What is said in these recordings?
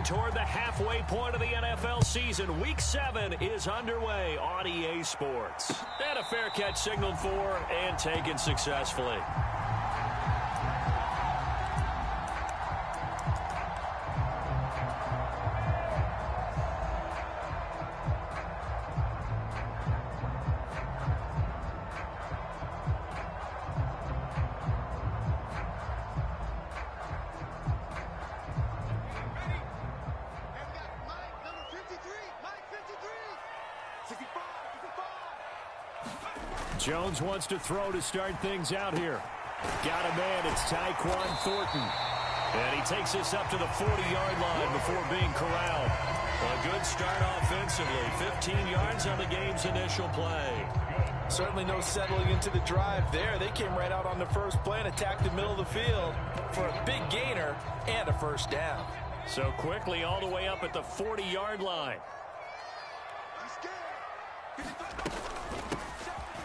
Heading toward the halfway point of the NFL season. Week 7 is underway on EA Sports. And a fair catch signaled for and taken successfully. Jones wants to throw to start things out here. Got a man. It's Tyquan Thornton. And he takes this up to the 40-yard line before being corralled. A good start offensively. 15 yards on the game's initial play. Certainly no settling into the drive there. They came right out on the first play and attacked the middle of the field for a big gainer and a first down. So quickly all the way up at the 40-yard line.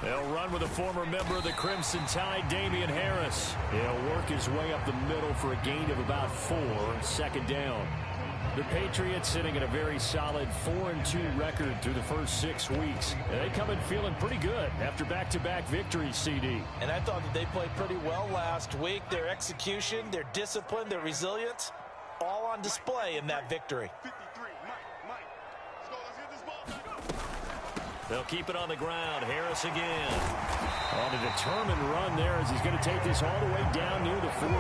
They'll run with a former member of the Crimson Tide, Damian Harris. He'll work his way up the middle for a gain of about 4, second down. The Patriots sitting at a very solid 4-2 record through the first 6 weeks. And they come in feeling pretty good after back-to-back victories, CD. And I thought that they played pretty well last week. Their execution, their discipline, their resilience, all on display in that victory. They'll keep it on the ground. Harris again. On a determined run there as he's going to take this all the way down near the 40.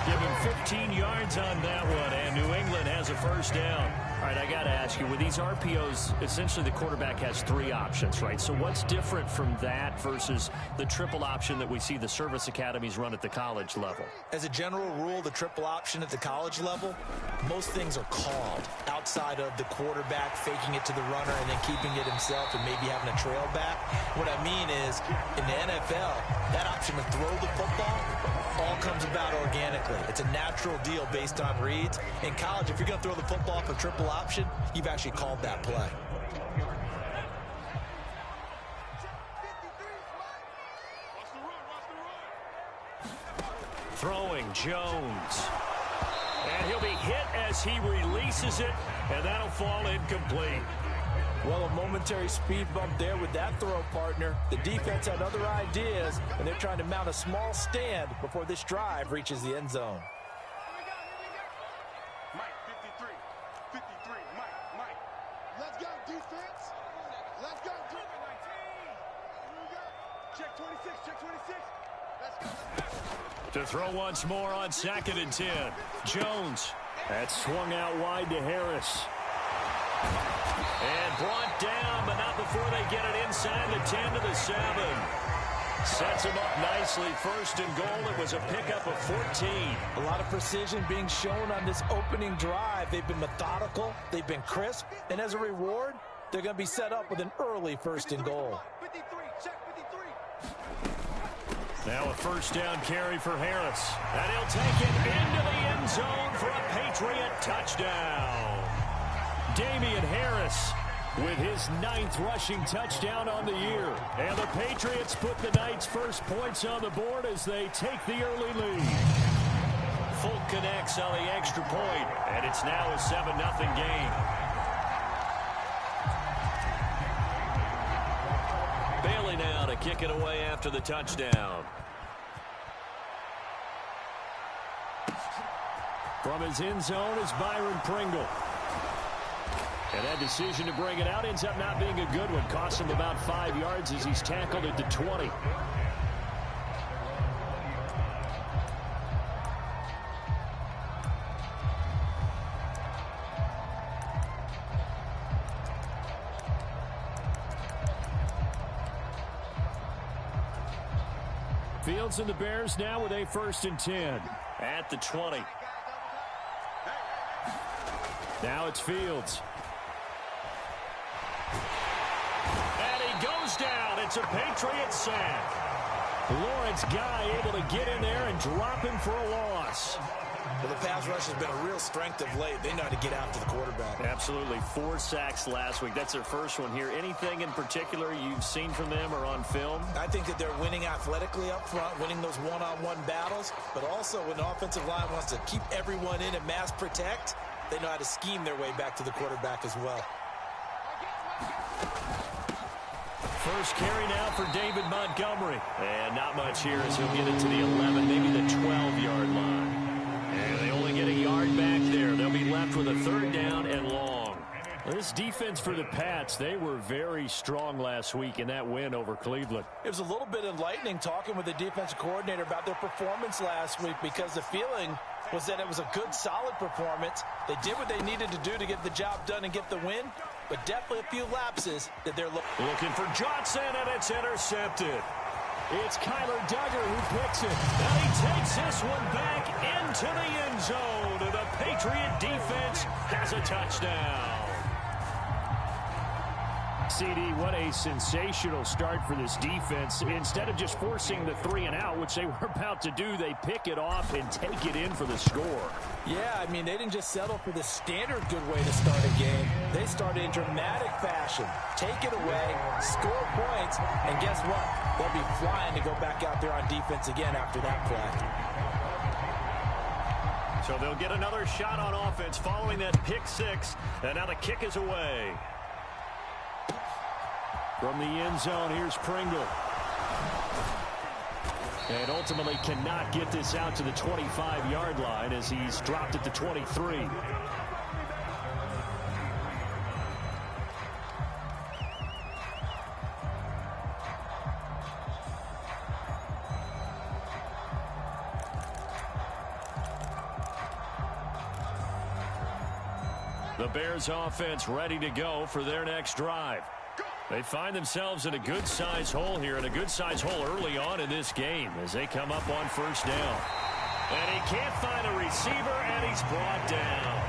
Give him 15 yards on that one, and New England has a first down. All right, I got to ask you, with these RPOs, essentially the quarterback has 3 options, right? So what's different from that versus the triple option that we see the service academies run at the college level? As a general rule, the triple option at the college level, most things are called outside of the quarterback faking it to the runner and then keeping it himself and maybe having a trail back. What I mean is, in the NFL, that option to throw the football all comes about organically. It's a natural deal based on reads. In college, if you're going to throw the football for triple option, you've actually called that play. Throwing Jones. And he'll be hit as he releases it, and that'll fall incomplete. Well, a momentary speed bump there with that throw partner. The defense had other ideas, and they're trying to mount a small stand before this drive reaches the end zone. Mike, 53, Mike. Let's go, defense. Let's go, defense. Here we go. Check 26. Let's go. To throw once more on 2nd and 10. Jones. That's swung out wide to Harris. And brought down, but not before they get it inside the 10 to the 7. Sets him up nicely. 1st and goal. It was a pickup of 14. A lot of precision being shown on this opening drive. They've been methodical. They've been crisp. And as a reward, they're going to be set up with an early 1st and goal. 53, check 53. Now a first down carry for Harris. And he'll take it into the end zone for a Patriot touchdown. Damian Harris with his 9th rushing touchdown on the year. And the Patriots put the night's first points on the board as they take the early lead. Folk connects on the extra point, and it's now a 7-0 game. Bailey now to kick it away after the touchdown. From his end zone is Byron Pringle. And that decision to bring it out ends up not being a good one. Costs him about 5 yards as he's tackled at the 20. Fields and the Bears now with a 1st and 10 at the 20. Now it's Fields. And he goes down. It's a Patriot sack. Lawrence Guy able to get in there and drop him for a loss. Well, the pass rush has been a real strength of late. They know how to get after the quarterback. Absolutely. 4 sacks last week. That's their first one here. Anything in particular you've seen from them or on film? I think that they're winning athletically up front, winning those one-on-one battles, but also when the offensive line wants to keep everyone in and mass protect, they know how to scheme their way back to the quarterback as well. First carry now for David Montgomery. And not much here as he'll get it to the 11, maybe the 12-yard line. And they only get a yard back there. They'll be left with a 3rd down and long. This defense for the Pats, they were very strong last week in that win over Cleveland. It was a little bit enlightening talking with the defensive coordinator about their performance last week because the feeling was that it was a good, solid performance. They did what they needed to do to get the job done and get the win, but definitely a few lapses that they're looking for Johnson, and it's intercepted. It's Kyler Duggar who picks it. And he takes this one back into the end zone, and the Patriot defense has a touchdown. CD, what a sensational start for this defense. Instead of just forcing the 3-and-out, which they were about to do, they pick it off and take it in for the score. Yeah, I mean, they didn't just settle for the standard good way to start a game. They started in dramatic fashion. Take it away, score points, and guess what? They'll be flying to go back out there on defense again after that play. So they'll get another shot on offense following that pick 6, and now the kick is away. From the end zone, here's Pringle. And ultimately cannot get this out to the 25-yard line as he's dropped at the 23. The Bears offense ready to go for their next drive. They find themselves in a good-sized hole here, and a good-sized hole early on in this game as they come up on 1st down. And he can't find a receiver, and he's brought down.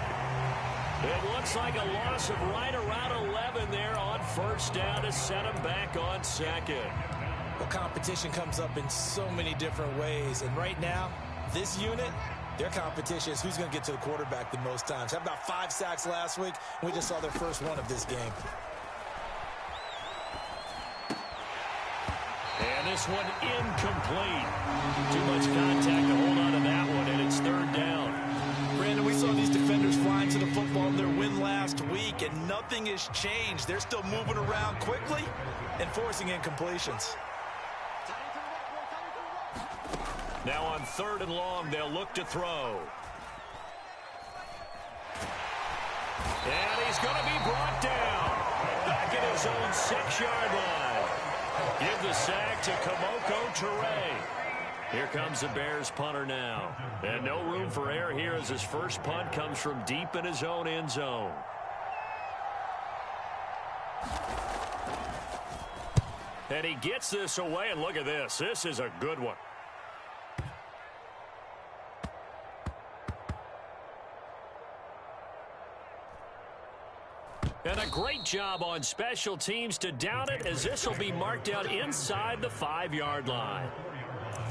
It looks like a loss of right around 11 there on 1st down to set him back on 2nd. Well, competition comes up in so many different ways, and right now, this unit, their competition is who's going to get to the quarterback the most times. Had about 5 sacks last week, and we just saw their first one of this game. And this one incomplete. Too much contact to hold on to that one, and it's 3rd down. Brandon, we saw these defenders flying to the football in their win last week, and nothing has changed. They're still moving around quickly and forcing incompletions. Now on 3rd and long, they'll look to throw. And he's going to be brought down. Back at his own 6-yard line. Give the sack to Kamoko Toure. Here comes the Bears punter now. And no room for error here as his first punt comes from deep in his own end zone. And he gets this away, and look at this. This is a good one. And a great job on special teams to down it, as this will be marked out inside the 5-yard line.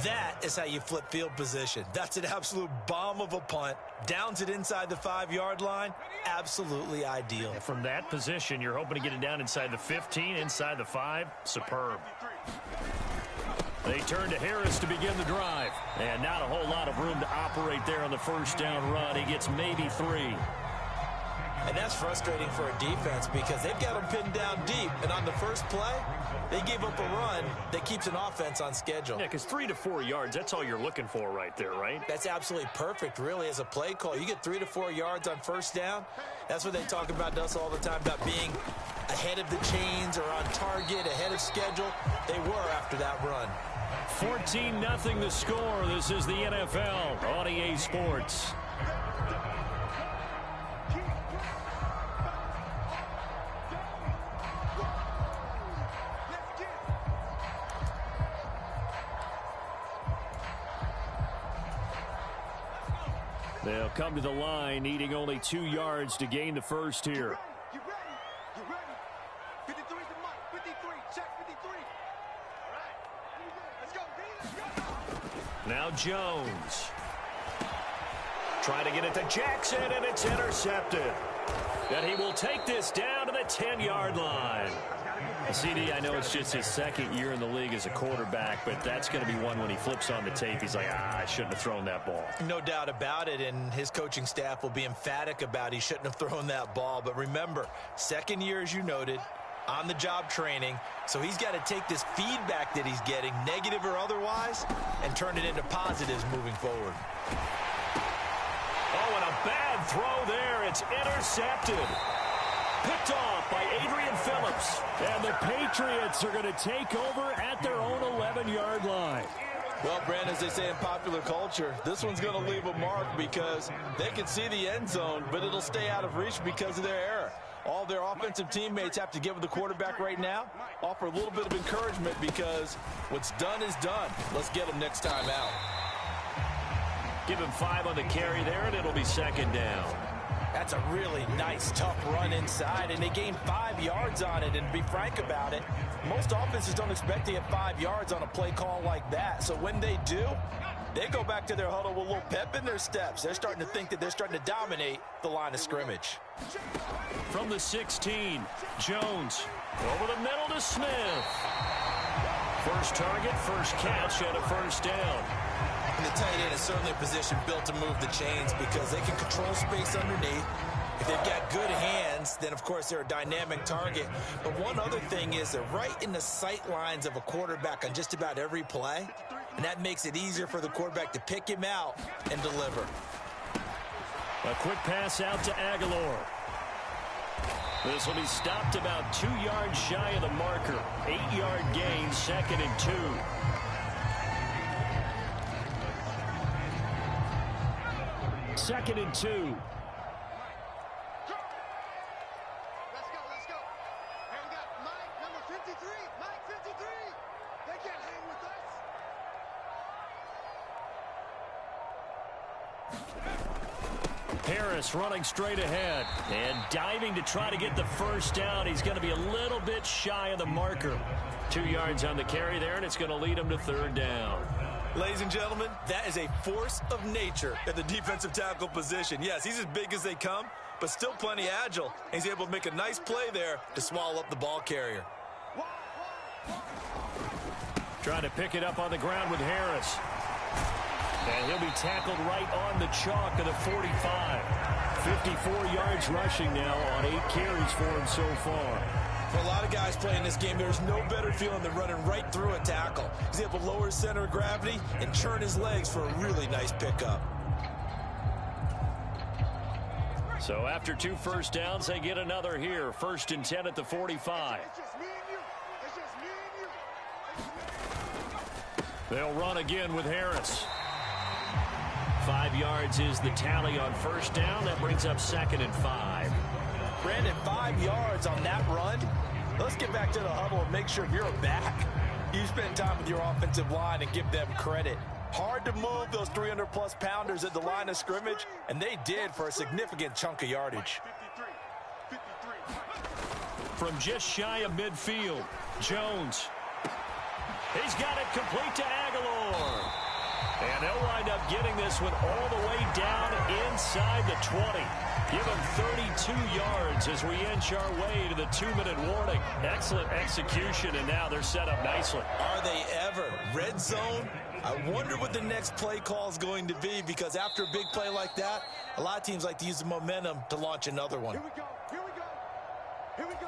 That is how you flip field position. That's an absolute bomb of a punt. Downs it inside the 5-yard line. Absolutely ideal. And from that position, you're hoping to get it down inside the 15, inside the 5. Superb. They turn to Harris to begin the drive. And not a whole lot of room to operate there on the 1st down run. He gets maybe 3. And that's frustrating for a defense because they've got them pinned down deep. And on the first play, they give up a run that keeps an offense on schedule. Yeah, because 3 to 4 yards, that's all you're looking for right there, right? That's absolutely perfect, really, as a play call. You get 3 to 4 yards on 1st down. That's what they talk about to us all the time, about being ahead of the chains or on target, ahead of schedule. They were after that run. 14-0 the score. This is the NFL on EA Sports. They'll come to the line, needing only 2 yards to gain the first here. You ready? You ready? 53 to Mike. 53. Check 53. All right. Let's go, D. Let's go. Now Jones. Trying to get it to Jackson, and it's intercepted. And he will take this down to the 10-yard line. CD, I know it's just his second year in the league as a quarterback, but that's going to be one when he flips on the tape, he's like, I shouldn't have thrown that ball. No doubt about it, and his coaching staff will be emphatic about he shouldn't have thrown that ball. But remember, second year, as you noted, on-the-job training, so he's got to take this feedback that he's getting, negative or otherwise, and turn it into positives moving forward. Oh, and a bad throw there. It's intercepted. Picked off by Adrian Phillips. And the Patriots are going to take over at their own 11-yard line. Well, Brandon, as they say in popular culture, this one's going to leave a mark because they can see the end zone, but it'll stay out of reach because of their error. All their offensive teammates have to give the quarterback right now, offer a little bit of encouragement because what's done is done. Let's get them next time out. Give him 5 on the carry there, and it'll be second down. That's a really nice, tough run inside, and they gained 5 yards on it. And to be frank about it, most offenses don't expect to get 5 yards on a play call like that. So when they do, they go back to their huddle with a little pep in their steps. They're starting to think that they're starting to dominate the line of scrimmage. From the 16, Jones over the middle to Smith. First target, first catch, and a first down. And the tight end is certainly a position built to move the chains because they can control space underneath. If they've got good hands, then, of course, they're a dynamic target. But one other thing is they're right in the sight lines of a quarterback on just about every play, and that makes it easier for the quarterback to pick him out and deliver. A quick pass out to Aguilar. This will be stopped about 2 yards shy of the marker. 8-yard gain, 2nd and 2. Second and 2. Let's go. Let's go. Hey, we got Mike, number 53. Mike, 53. They can't hang with us. Harris running straight ahead and diving to try to get the first down. He's going to be a little bit shy of the marker. 2 yards on the carry there, and it's going to lead him to third down. Ladies and gentlemen, that is a force of nature at the defensive tackle position. Yes, he's as big as they come, but still plenty agile. He's able to make a nice play there to swallow up the ball carrier. Trying to pick it up on the ground with Harris. And he'll be tackled right on the chalk of the 45. 54 yards rushing now on 8 carries for him so far. For a lot of guys playing this game, there's no better feeling than running right through a tackle. He's able to lower his center of gravity and churn his legs for a really nice pickup. So after 2 first downs, they get another here. 1st and 10 at the 45. It's just me and you. It's just me and you. They'll run again with Harris. 5 yards is the tally on first down. That brings up 2nd and 5. Brandon, 5 yards on that run. Let's get back to the huddle and make sure if you're a back, you spend time with your offensive line and give them credit. Hard to move those 300-plus pounders at the line of scrimmage, and they did for a significant chunk of yardage. 53. From just shy of midfield, Jones. He's got it complete to Aguilar. And they'll wind up getting this one all the way down inside the 20. Give him 32 yards as we inch our way to the 2-minute warning. Excellent execution, and now they're set up nicely. Are they ever? Red zone? I wonder what the next play call is going to be, because after a big play like that, a lot of teams like to use the momentum to launch another one. Here we go. Here we go. Here we go.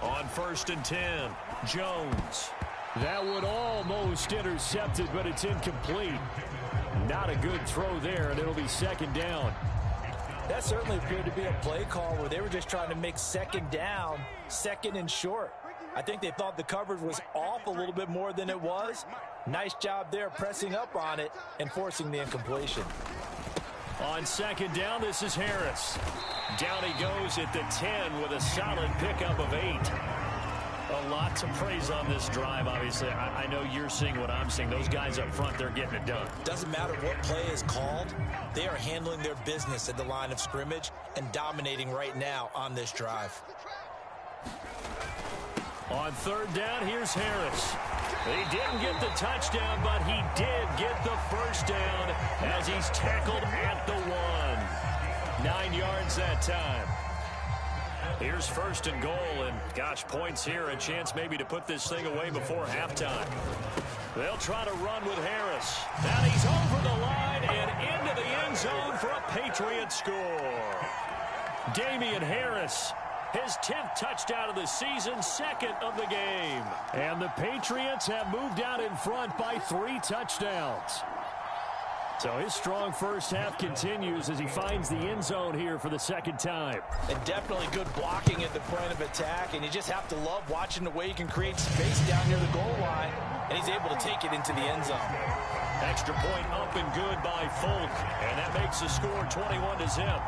On 1st and 10, Jones. That one almost intercepted, but it's incomplete. Not a good throw there, and it'll be 2nd down. That certainly appeared to be a play call where they were just trying to make 2nd down, 2nd and short. I think they thought the coverage was off a little bit more than it was. Nice job there pressing up on it and forcing the incompletion. On 2nd down, this is Harris. Down he goes at the 10 with a solid pickup of 8. A lot to praise on this drive, obviously. I know you're seeing what I'm seeing. Those guys up front, they're getting it done. Doesn't matter what play is called. They are handling their business at the line of scrimmage and dominating right now on this drive. On third down, here's Harris. He didn't get the touchdown, but he did get the first down as he's tackled at the 1. 9 yards that time. Here's first and goal, and gosh, points here, a chance maybe to put this thing away before halftime. They'll try to run with Harris. And he's over the line and into the end zone for a Patriot score. Damian Harris, his 10th touchdown of the season, second of the game. And the Patriots have moved out in front by 3 touchdowns. So his strong first half continues as he finds the end zone here for the second time. And definitely good blocking at the point of attack, and you just have to love watching the way he can create space down near the goal line, and he's able to take it into the end zone. Extra point up and good by Folk, and that makes the score 21-0.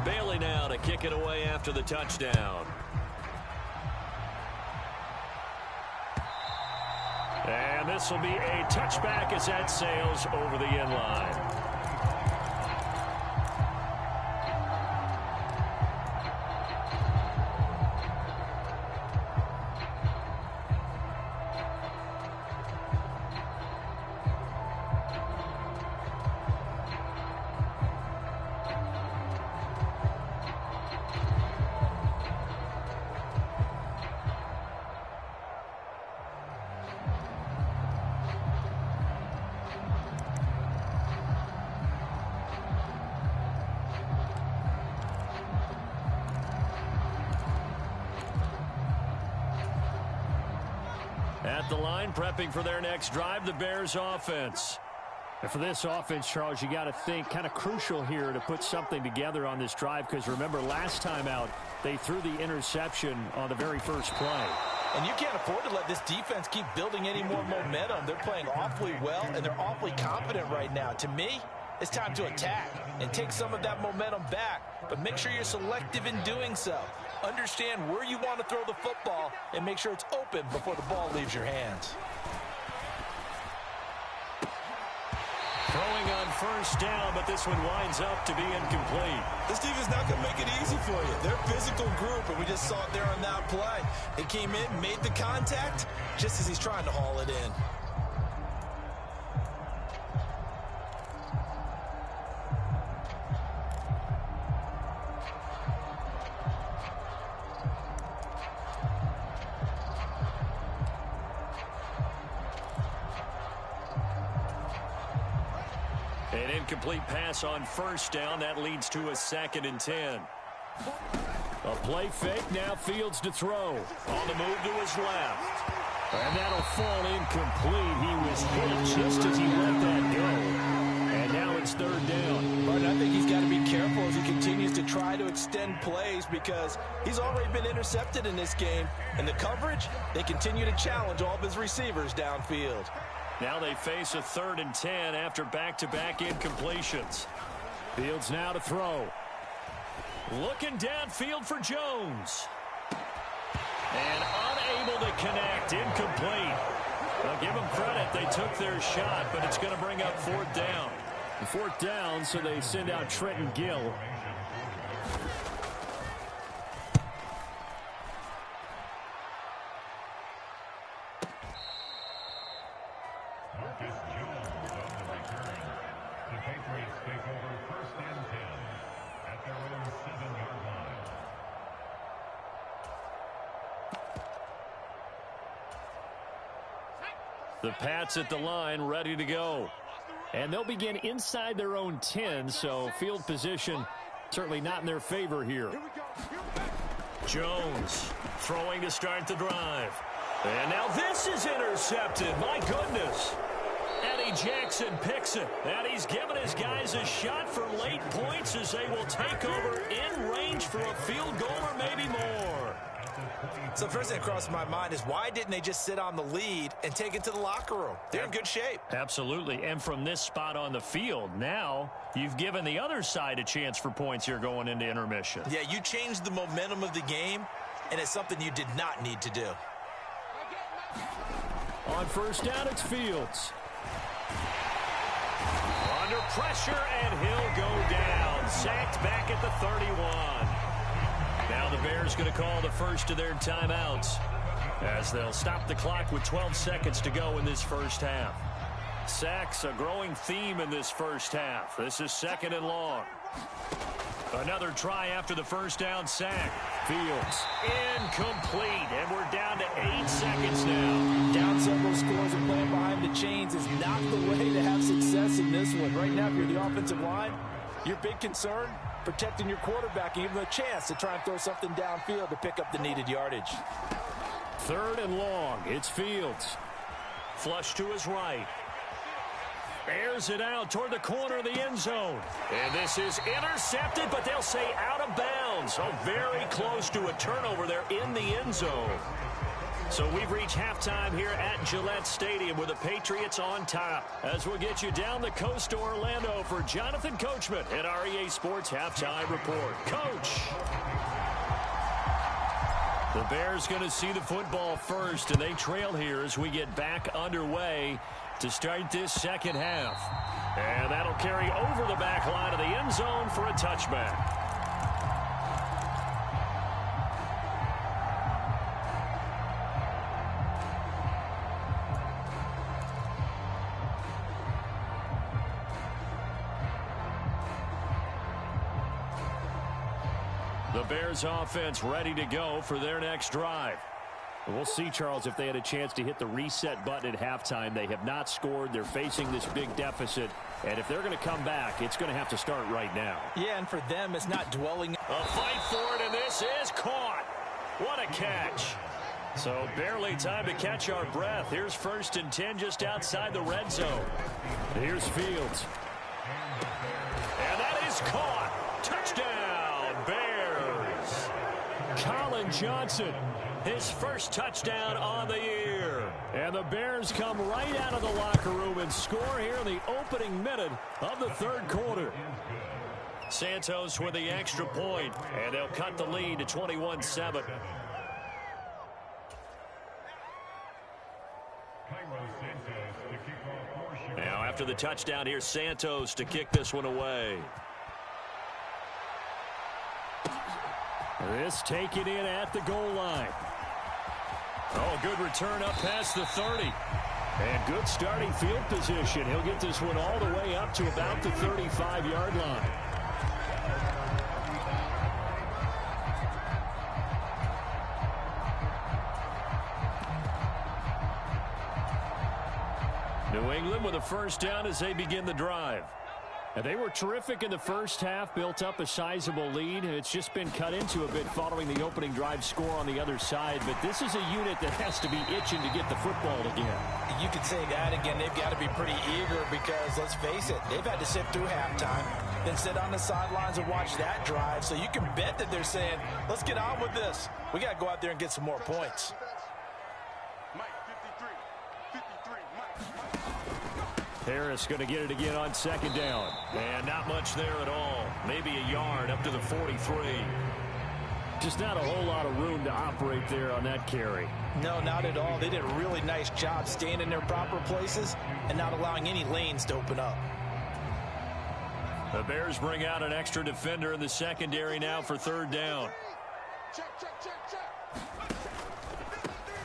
Bailey now to kick it away after the touchdown. And this will be a touchback as that sails over the end line. At the line, prepping for their next drive, the Bears offense. And for this offense, Charles, you got to think kind of crucial here to put something together on this drive, because remember last time out, they threw the interception on the very first play. And you can't afford to let this defense keep building any more momentum. They're playing awfully well, and they're awfully confident right now. To me, it's time to attack and take some of that momentum back, but make sure you're selective in doing so. Understand where you want to throw the football and make sure it's open before the ball leaves your hands. Throwing on first down, but this one winds up to be incomplete. This defense not going to make it easy for you. They're a physical group, and we just saw it there on that play. They came in, made the contact, just as he's trying to haul it in. An incomplete pass on first down. That leads to a 2nd and 10. A play fake. Now Fields to throw. On the move to his left. And that'll fall incomplete. He was hit just as he let that go. And now it's 3rd down. But I think he's got to be careful as he continues to try to extend plays, because he's already been intercepted in this game. And the coverage, they continue to challenge all of his receivers downfield. Now they face a 3rd and 10 after back-to-back incompletions. Fields now to throw. Looking downfield for Jones. And unable to connect. Incomplete. Well, give them credit. They took their shot, but it's going to bring up 4th down. 4th down, so they send out Trenton Gill. The Pats at the line, ready to go. And they'll begin inside their own 10, so field position certainly not in their favor here. Jones throwing to start the drive. And now this is intercepted. My goodness. Eddie Jackson picks it. And he's given his guys a shot for late points as they will take over in range for a field goal or maybe more. So first thing that crosses my mind is why didn't they just sit on the lead and take it to the locker room? They're in good shape. Absolutely. And from this spot on the field, now you've given the other side a chance for points here going into intermission. Yeah, you changed the momentum of the game, and it's something you did not need to do. On first down, it's Fields. Under pressure, and he'll go down. Sacked back at the 31. Now the Bears going to call the first of their timeouts as they'll stop the clock with 12 seconds to go in this first half. Sacks a growing theme in this first half. This is 2nd and long. Another try after the first down sack. Fields incomplete, and we're down to 8 seconds now. Down several scores and playing behind the chains is not the way to have success in this one. Right now, if you're the offensive line, your big concern, protecting your quarterback and giving him a chance to try and throw something downfield to pick up the needed yardage. 3rd and long. It's Fields. Flush to his right. Airs it out toward the corner of the end zone. And this is intercepted, but they'll say out of bounds. So very close to a turnover there in the end zone. So we've reached halftime here at Gillette Stadium with the Patriots on top. As we'll get you down the coast to Orlando for Jonathan Coachman at our EA Sports Halftime Report. Coach. The Bears going to see the football first, and they trail here as we get back underway to start this second half. And that'll carry over the back line of the end zone for a touchback. The Bears offense ready to go for their next drive. We'll see, Charles, if they had a chance to hit the reset button at halftime. They have not scored. They're facing this big deficit. And if they're going to come back, it's going to have to start right now. Yeah, and for them, it's not dwelling. A fight for it, and this is caught. What a catch. So barely time to catch our breath. Here's 1st and 10 just outside the red zone. Here's Fields. And that is caught. Touchdown, Bears. Colin Johnson. His first touchdown on the year. And the Bears come right out of the locker room and score here in the opening minute of the 3rd quarter. Santos with the extra point, and they'll cut the lead to 21-7. Now after the touchdown, here's Santos to kick this one away. This taken in at the goal line. Oh, good return up past the 30. And good starting field position. He'll get this one all the way up to about the 35-yard line. New England with a first down as they begin the drive. And they were terrific in the first half, built up a sizable lead. It's just been cut into a bit following the opening drive score on the other side. But this is a unit that has to be itching to get the football again. You could say that again. They've got to be pretty eager because, let's face it, they've had to sit through halftime, then sit on the sidelines and watch that drive. So you can bet that they're saying, let's get on with this. We got to go out there and get some more points. Harris going to get it again on 2nd down. And not much there at all. Maybe a yard up to the 43. Just not a whole lot of room to operate there on that carry. No, not at all. They did a really nice job staying in their proper places and not allowing any lanes to open up. The Bears bring out an extra defender in the secondary now for 3rd down.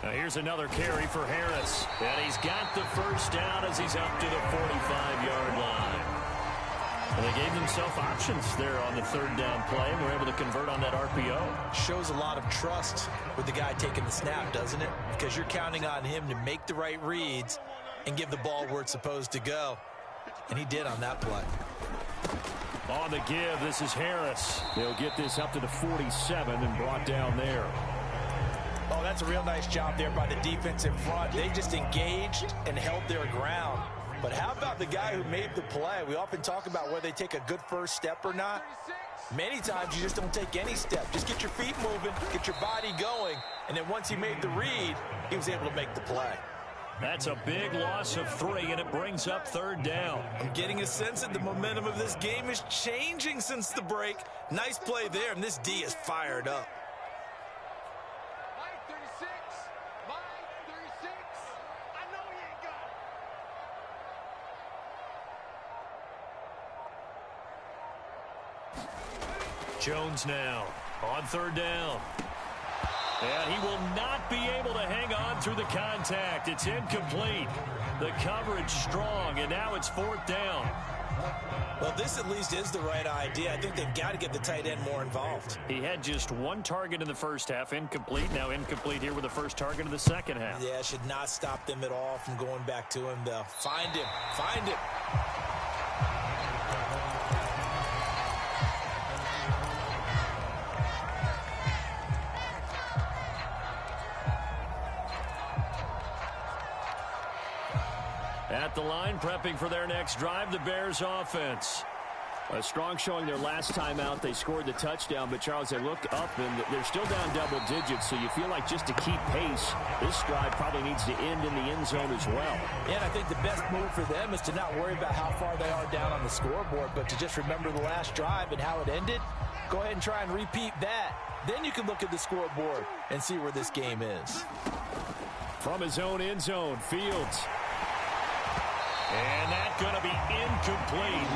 Now here's another carry for Harris. And he's got the first down as he's up to the 45-yard line. And they gave themselves options there on the 3rd down play and were able to convert on that RPO. Shows a lot of trust with the guy taking the snap, doesn't it? Because you're counting on him to make the right reads and give the ball where it's supposed to go. And he did on that play. On the give, this is Harris. They'll get this up to the 47 and brought down there. Oh, that's a real nice job there by the defense in front. They just engaged and held their ground. But how about the guy who made the play? We often talk about whether they take a good first step or not. Many times you just don't take any step. Just get your feet moving, get your body going, and then once he made the read, he was able to make the play. That's a big loss of 3, and it brings up 3rd down. I'm getting a sense that the momentum of this game is changing since the break. Nice play there, and this D is fired up. Mike 36. Mike 36. I know he ain't got it. Jones now on 3rd down. And he will not be able to hang on through the contact. It's incomplete. The coverage strong, and now it's 4th down. Well, this at least is the right idea. I think they've got to get the tight end more involved. He had just 1 target in the first half, incomplete. Now incomplete here with the first target of the second half. Yeah, should not stop them at all from going back to him, though. Find him. Find him. At the line, prepping for their next drive, the Bears offense. A strong showing their last time out. They scored the touchdown, but, Charles, they looked up, and they're still down double digits, so you feel like just to keep pace, this drive probably needs to end in the end zone as well. Yeah, and I think the best move for them is to not worry about how far they are down on the scoreboard, but to just remember the last drive and how it ended. Go ahead and try and repeat that. Then you can look at the scoreboard and see where this game is. From his own end zone, Fields. And that's going to be incomplete.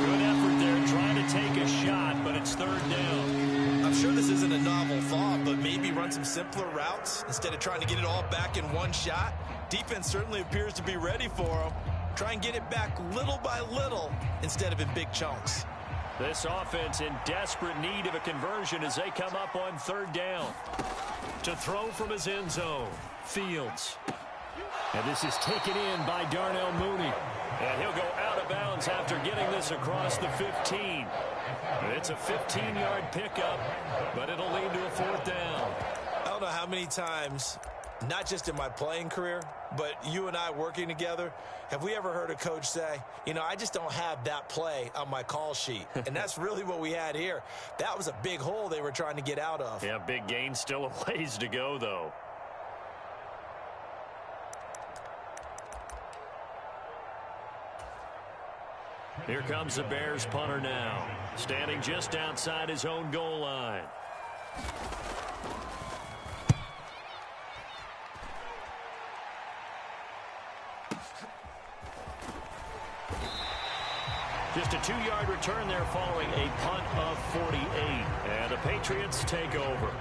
Good effort there trying to take a shot, but it's 3rd down. I'm sure this isn't a novel thought, but maybe run some simpler routes instead of trying to get it all back in one shot. Defense certainly appears to be ready for them. Try and get it back little by little instead of in big chunks. This offense in desperate need of a conversion as they come up on 3rd down. To throw from his end zone, Fields. And this is taken in by Darnell Mooney. And he'll go out of bounds after getting this across the 15. It's a 15-yard pickup, but it'll lead to a 4th down. I don't know how many times, not just in my playing career, but you and I working together, have we ever heard a coach say, you know, I just don't have that play on my call sheet. And that's really what we had here. That was a big hole they were trying to get out of. Yeah, big gain, still a ways to go, though. Here comes the Bears punter now, standing just outside his own goal line. Just a 2-yard return there following a punt of 48. And the Patriots take over.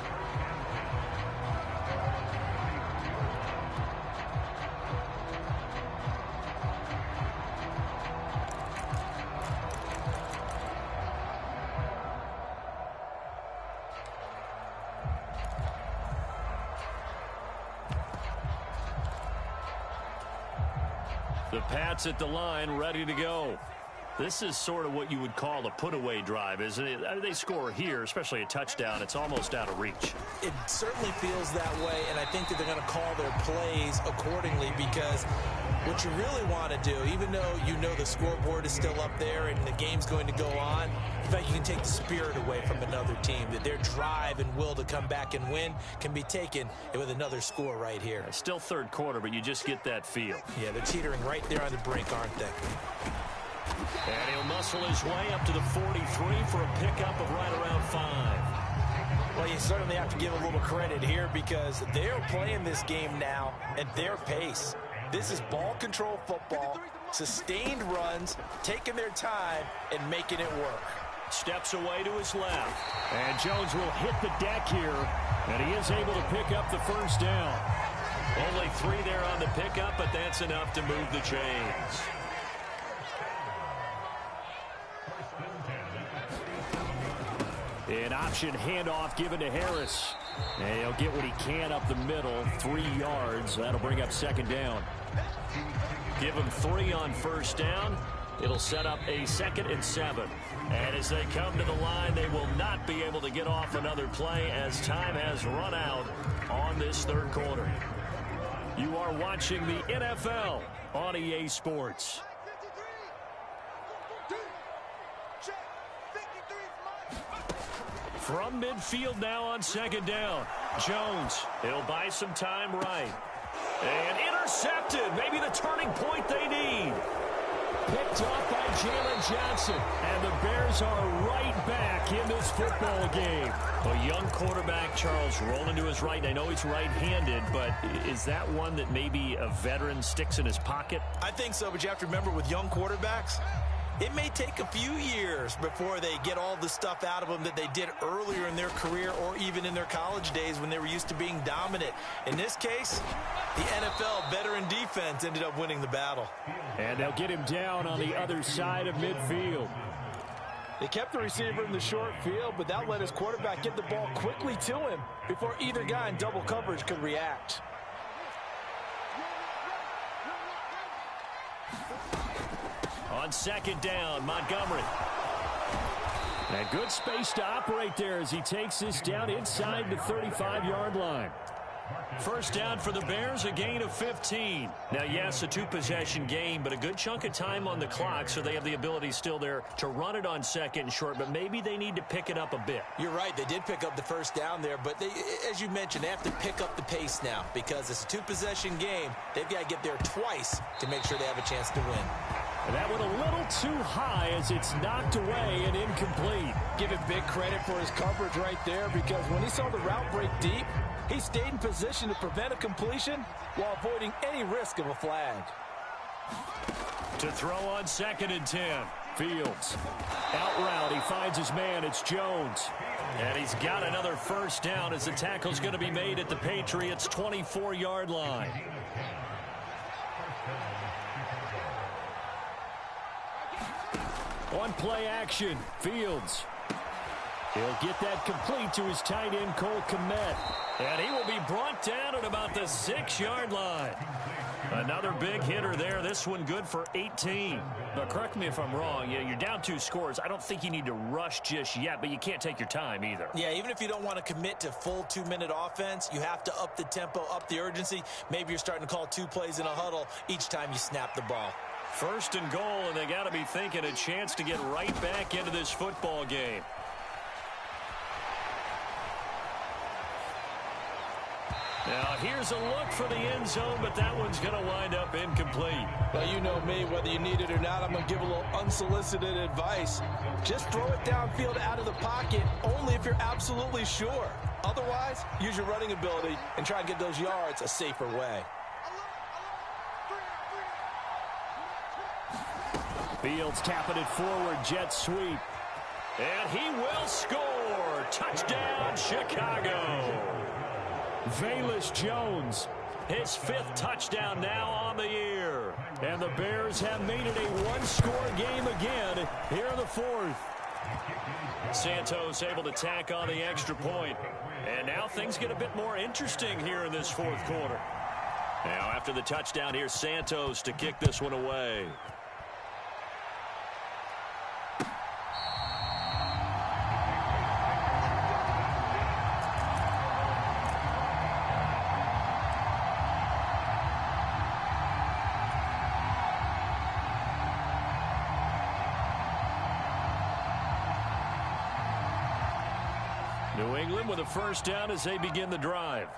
The Pats at the line, ready to go. This is sort of what you would call a put-away drive, isn't it? They score here, especially a touchdown. It's almost out of reach. It certainly feels that way, and I think that they're going to call their plays accordingly because what you really want to do, even though you know the scoreboard is still up there and the game's going to go on, in fact, you can take the spirit away from another team, that their drive and will to come back and win can be taken with another score right here. It's still 3rd quarter, but you just get that feel. Yeah, they're teetering right there on the brink, aren't they? And he'll muscle his way up to the 43 for a pickup of right around 5. Well, you certainly have to give a little credit here because they're playing this game now at their pace. This is ball control football, sustained runs, taking their time, and making it work. Steps away to his left. And Jones will hit the deck here, and he is able to pick up the 1st down. Only 3 there on the pickup, but that's enough to move the chains. An option handoff given to Harris. And he'll get what he can up the middle, 3 yards. That'll bring up 2nd down. Give him 3 on 1st down. It'll set up a 2nd and 7. And as they come to the line, they will not be able to get off another play as time has run out on this 3rd quarter. You are watching the NFL on EA Sports. From midfield now on second down. Jones, he'll buy some time right. And intercepted. Maybe the turning point they need. Picked off by Jalen Johnson. And the Bears are right back in this football game. A young quarterback, Charles, rolling to his right. I know he's right-handed, but is that one that maybe a veteran sticks in his pocket? I think so, but you have to remember with young quarterbacks, it may take a few years before they get all the stuff out of them that they did earlier in their career or even in their college days when they were used to being dominant. In this case, the NFL veteran defense ended up winning the battle. And they'll get him down on the other side of midfield. They kept the receiver in the short field, but that let his quarterback get the ball quickly to him before either guy in double coverage could react. On second down, Montgomery. And good space to operate there as he takes this down inside the 35-yard line. First down for the Bears, a gain of 15. Now, yes, a two-possession game, but a good chunk of time on the clock, so they have the ability still there to run it on second and short, but maybe they need to pick it up a bit. You're right. They did pick up the first down there, but they, as you mentioned, they have to pick up the pace now because it's a two-possession game. They've got to get there twice to make sure they have a chance to win. And that went a little too high as it's knocked away and incomplete. Give him big credit for his coverage right there because when he saw the route break deep, he stayed in position to prevent a completion while avoiding any risk of a flag. To throw on second and 10. Fields. Out route. He finds his man. It's Jones. And he's got another first down as the tackle's going to be made at the Patriots' 24-yard line. On play action, Fields. He'll get that complete to his tight end, Cole Kmet. And he will be brought down at about the 6-yard line. Another big hitter there. This one good for 18. But correct me if I'm wrong. You're down 2 scores. I don't think you need to rush just yet, but you can't take your time either. Yeah, even if you don't want to commit to full 2-minute offense, you have to up the tempo, up the urgency. Maybe you're starting to call 2 plays in a huddle each time you snap the ball. First and goal, and they got to be thinking a chance to get right back into this football game. Now, here's a look for the end zone, but that one's going to wind up incomplete. Well, you know me, whether you need it or not, I'm going to give a little unsolicited advice. Just throw it downfield out of the pocket, only if you're absolutely sure. Otherwise, use your running ability and try and get those yards a safer way. Fields tapping it forward, jet sweep. And he will score. Touchdown, Chicago. Velus Jones, his 5th touchdown now on the year. And the Bears have made it a one-score game again here in the 4th. Santos able to tack on the extra point. And now things get a bit more interesting here in this 4th quarter. Now after the touchdown, here's Santos to kick this one away. New England with a first down as they begin the drive.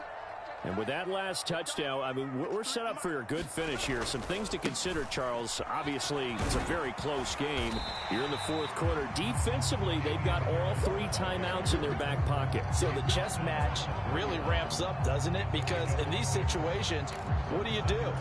And with that last touchdown, I mean, we're set up for a good finish here. Some things to consider, Charles. Obviously, it's a very close game. You're in the 4th quarter. Defensively, they've got all 3 timeouts in their back pocket. So the chess match really ramps up, doesn't it? Because in these situations, what do?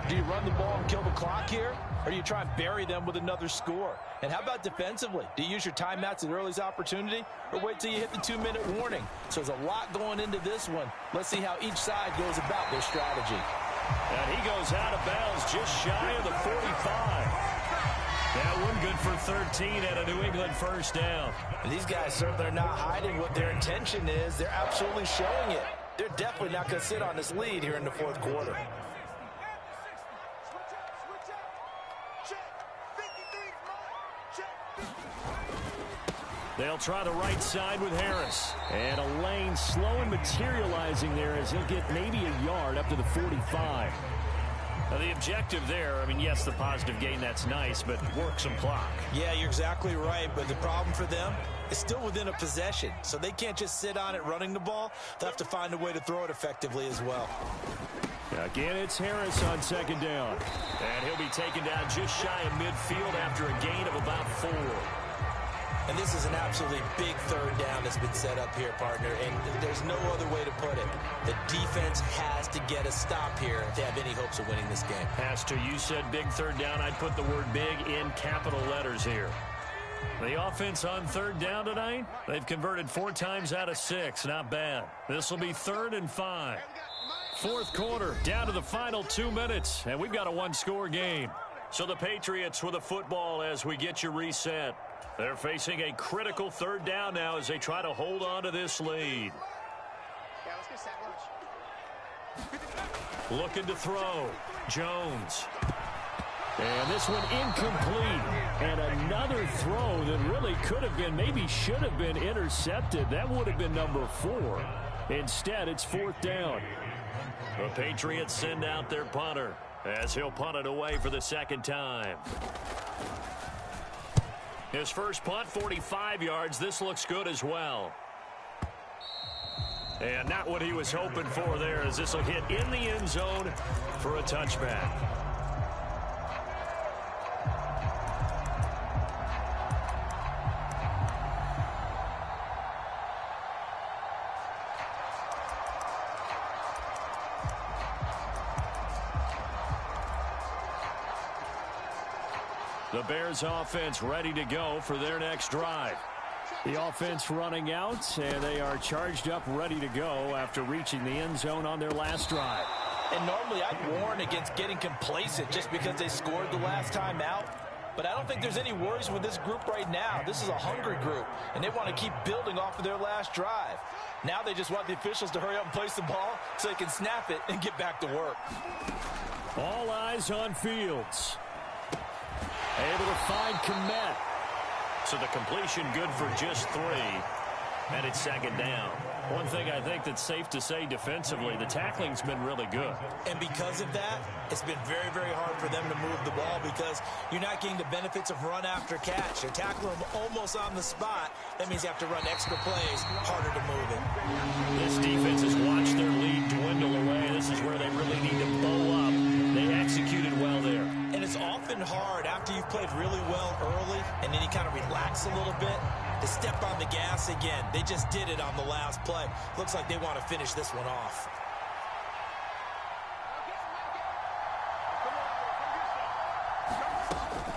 Do you run the ball and kill the clock here? Or do you try and bury them with another score? And how about defensively? Do you use your timeouts at earliest opportunity? Or wait till you hit the 2-minute warning? So there's a lot going into this one. Let's see how each side goes about their strategy. And he goes out of bounds just shy of the 45. That one good for 13 and a New England first down. And these guys certainly are not hiding what their intention is. They're absolutely showing it. They're definitely not going to sit on this lead here in the 4th quarter. They'll try the right side with Harris. And a lane slow and materializing there as he'll get maybe a yard up to the 45. The objective there, I mean, yes, the positive gain, that's nice, but work some clock. Yeah, you're exactly right, but the problem for them is still within a possession, so they can't just sit on it running the ball. They'll have to find a way to throw it effectively as well. Again, it's Harris on second down. And he'll be taken down just shy of midfield after a gain of about 4. And this is an absolutely big third down that's been set up here, partner, and there's no other way to put it. The defense has to get a stop here if they have any hopes of winning this game. Has to. You said big third down. I'd put the word big in capital letters here. The offense on third down tonight, they've converted 4 times out of 6. Not bad. This will be 3rd and 5. Fourth quarter, down to the final 2 minutes, and we've got a 1-score game. So the Patriots with the football as we get you reset. They're facing a critical third down now as they try to hold on to this lead. Looking to throw. Jones. And this one incomplete. And another throw that really could have been, maybe should have been intercepted. That would have been number 4. Instead, it's 4th down. The Patriots send out their punter as he'll punt it away for the 2nd time. His first punt, 45 yards. This looks good as well. And not what he was hoping for there, as this will hit in the end zone for a touchback. The Bears offense ready to go for their next drive. The offense running out, and they are charged up, ready to go after reaching the end zone on their last drive. And normally I'd warn against getting complacent just because they scored the last time out. But I don't think there's any worries with this group right now. This is a hungry group, and they want to keep building off of their last drive. Now they just want the officials to hurry up and place the ball so they can snap it and get back to work. All eyes on Fields. Able to find Kmet. So the completion good for just 3. And it's 2nd down. One thing I think that's safe to say defensively, the tackling's been really good. And because of that, it's been very, very hard for them to move the ball because you're not getting the benefits of run after catch. They're tackling them almost on the spot. That means you have to run extra plays, harder to move it. This defense has watched their lead dwindle away. This is where they really need to bow up. They executed well there. And it's often hard after you've played really well early and then you kind of relax a little bit to step on the gas again. They just did it on the last play. Looks like they want to finish this one off.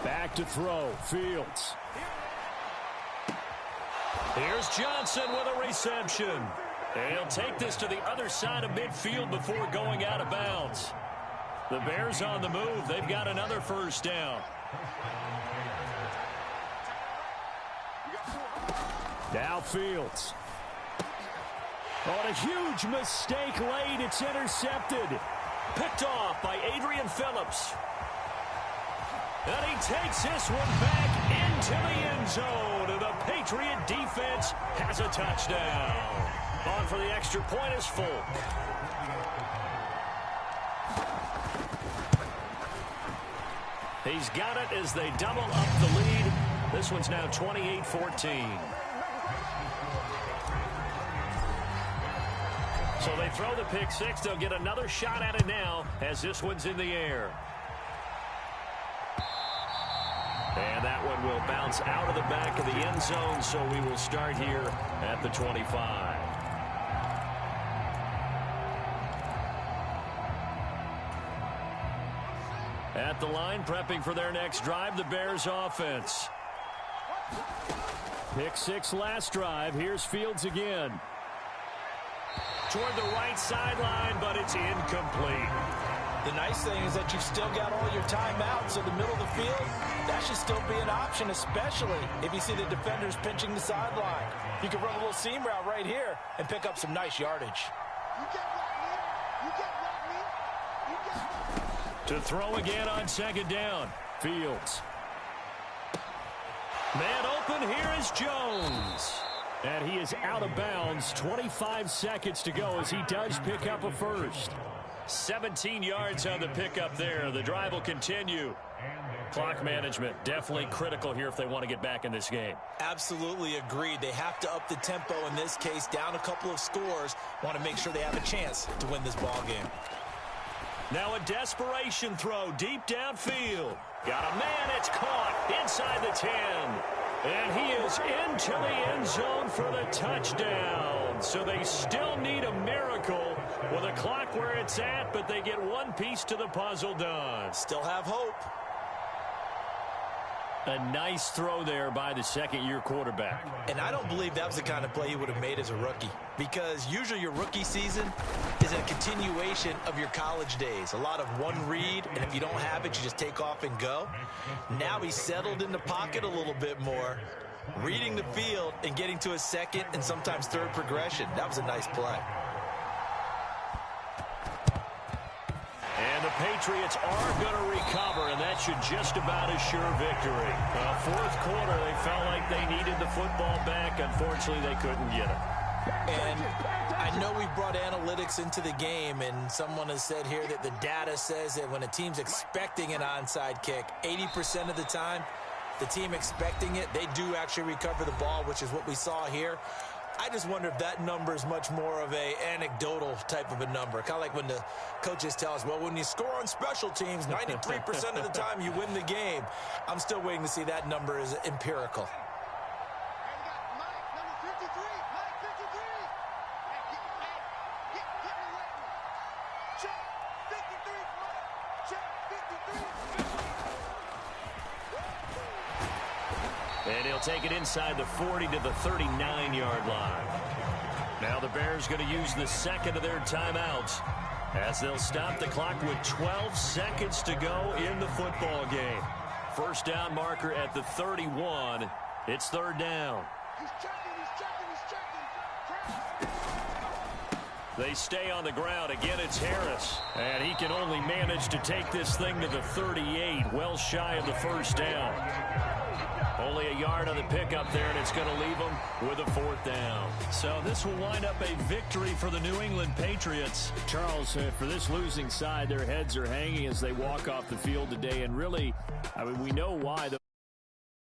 Back to throw. Fields. Here's Johnson with a reception. And he'll take this to the other side of midfield before going out of bounds. The Bears on the move. They've got another first down. Now Fields. On a huge mistake late. It's intercepted. Picked off by Adrian Phillips. And he takes this one back into the end zone. And the Patriot defense has a touchdown. On for the extra point is Folk. He's got it as they double up the lead. This one's now 28-14. So they throw the pick 6. They'll get another shot at it now as this one's in the air. And that one will bounce out of the back of the end zone, so we will start here at the 25. At the line, prepping for their next drive, the Bears offense. Pick 6 last drive. Here's Fields again. Toward the right sideline, but it's incomplete. The nice thing is that you've still got all your timeouts, so the middle of the field, that should still be an option, especially if you see the defenders pinching the sideline. You can run a little seam route right here and pick up some nice yardage. To throw again on 2nd down. Fields. Man open, here is Jones. And he is out of bounds. 25 seconds to go as he does pick up a first. 17 yards on the pickup there. The drive will continue. Clock management definitely critical here if they want to get back in this game. Absolutely agreed. They have to up the tempo in this case, down a couple of scores. Want to make sure they have a chance to win this ball game. Now a desperation throw deep downfield. Got a man. It's caught inside the 10. And he is into the end zone for the touchdown. So they still need a miracle with a clock where it's at, but they get one piece to the puzzle done. Still have hope. A nice throw there by the second-year quarterback. And I don't believe that was the kind of play he would have made as a rookie, because usually your rookie season is a continuation of your college days. A lot of one read, and if you don't have it, you just take off and go. Now he's settled in the pocket a little bit more, reading the field and getting to a second and sometimes third progression. That was a nice play. And the Patriots are going to recover, and that should just about assure victory. Fourth quarter, they felt like they needed the football back. Unfortunately, they couldn't get it. And I know we brought analytics into the game, and someone has said here that the data says that when a team's expecting an onside kick, 80% of the time, the team expecting it, they do actually recover the ball, which is what we saw here. I just wonder if that number is much more of a anecdotal type of a number. Kind of like when the coaches tell us, well, when you score on special teams, 93% of the time you win the game. I'm still waiting to see that number is empirical. And he'll take it inside the 40 to the 39-yard line. Now the Bears going to use the second of their timeouts as they'll stop the clock with 12 seconds to go in the football game. First down marker at the 31. It's third down. They stay on the ground. Again, it's Harris. And he can only manage to take this thing to the 38, well shy of the first down. Only a yard on the pickup there, and it's going to leave them with a fourth down. So this will wind up a victory for the New England Patriots. Charles, for this losing side, their heads are hanging as they walk off the field today. And really, I mean, we know why.